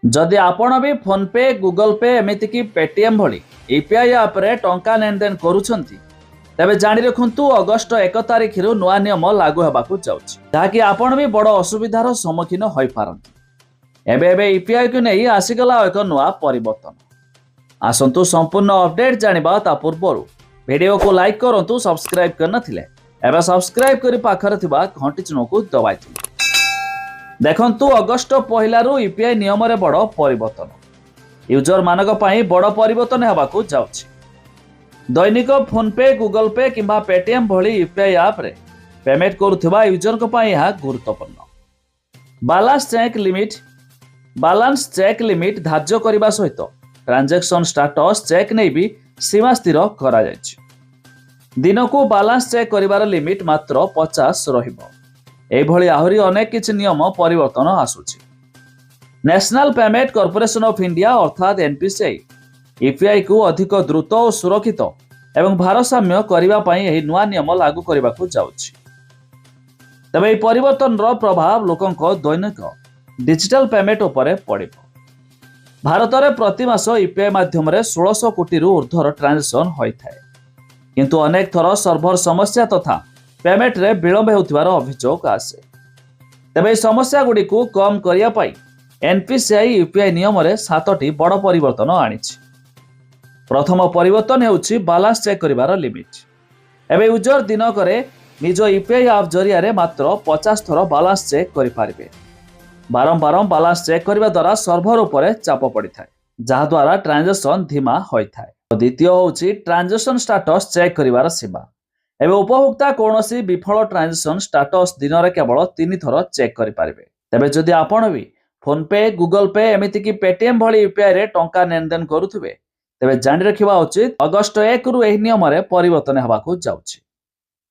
जदि आपण भी फोन पे गूगल पे एमती की पेटीएम भली यूपीआई आप टंका लेन देन करुछंती तेबे जानि रखुंतु अगस्ट 1 तारिख नुआ नियम लागू होबाकू जाउछि ताकि आपण भी बड़ असुविधार सम्मुखीन होई पारंती। एबे यूपीआई को नहीं आसीगला एक नुआ परिवर्तन। आसंतु संपूर्ण अपडेट जानिबा ता पूर्वरु वीडियो को लाइक करंतु, सब्सक्राइब करनथिले एबे सब्सक्राइब करी पाखरे थिबा घंटी चिन्ह को दबाइथिले। देखंतु अगस्ट 1 यूपीआई नियम रे बड़ परिवर्तन यूजर मानक पई बड़ परिवर्तन हेबाकू जाउछि। दैनिक फोन पे गूगल पे किंबा पेटीएम भली यूपीआई ऐप रे पेमेंट करुथिबा यूजर को पई यह गुरुत्वपूर्ण। बैलेंस चेक लिमिट धार्य करने सहित ट्रांजैक्शन स्टेटस चेक नहीं भी सीमा स्थिर करा जायछि। दिन को बैलेंस चेक करिवार लिमिट मात्र 50 रहिबो। एभली आहरी अनेक किछि नियम परिवर्तन आसुछि। National payment corporation of India अर्थात एनपीसीआई यूपीआई को अधिक द्रुत और सुरक्षित एवं भारसाम्य करबा पई एही नुआ नियम लागू करबाकू जाउछि। तबे एही परिवर्तन रो प्रभाव लोकंक दैनिक डिजिटल पेमेंट उपरे पड़िबो। भारत में प्रति मास यूपीआई माध्यम 1600 कोटी ऊर्ध्वर ट्रांजेक्शन होइथाय, किंतु अनेक थर सर्भर समस्या तथा पेमेंट रे विलंब होउथिबार अभियोग आसे। तबे समस्या गुडी को कम करिया पाई एनपीसीआई यूपीआई नियम रे 7टी बड़ परिवर्तन आनिछि। प्रथम परिवर्तन हेउछि बैलेंस चेक करिवार लिमिट। एबे यूजर दिनक रे निज यूपीआई ऐप जरिया रे मात्र 50 थर बैलेंस चेक करि पारिबे। बारंबार बैलेंस चेक करने द्वारा सर्भर उपरे चाप पड़ी था, जहाँ द्वारा ट्रांजेक्शन धीमा होता है। द्वितीय होउछि ट्रांजेक्शन स्टेटस चेक करिवार सेवा। एबे उपभोक्ता कौनसी विफल ट्रांजेक्शन स्टेटस दिन में केवल 3 थर चेक करि पारिबे। तबे जदि आपण भी फोन पे गूगल पे एमिति की पेटीएम भली यूपीआई रे टंका लेन देन करुथिबे तेबे जानि रखिबा उचित अगस्ट 1 रु एही नियम रे परिवर्तन हेबाकू जाउछि।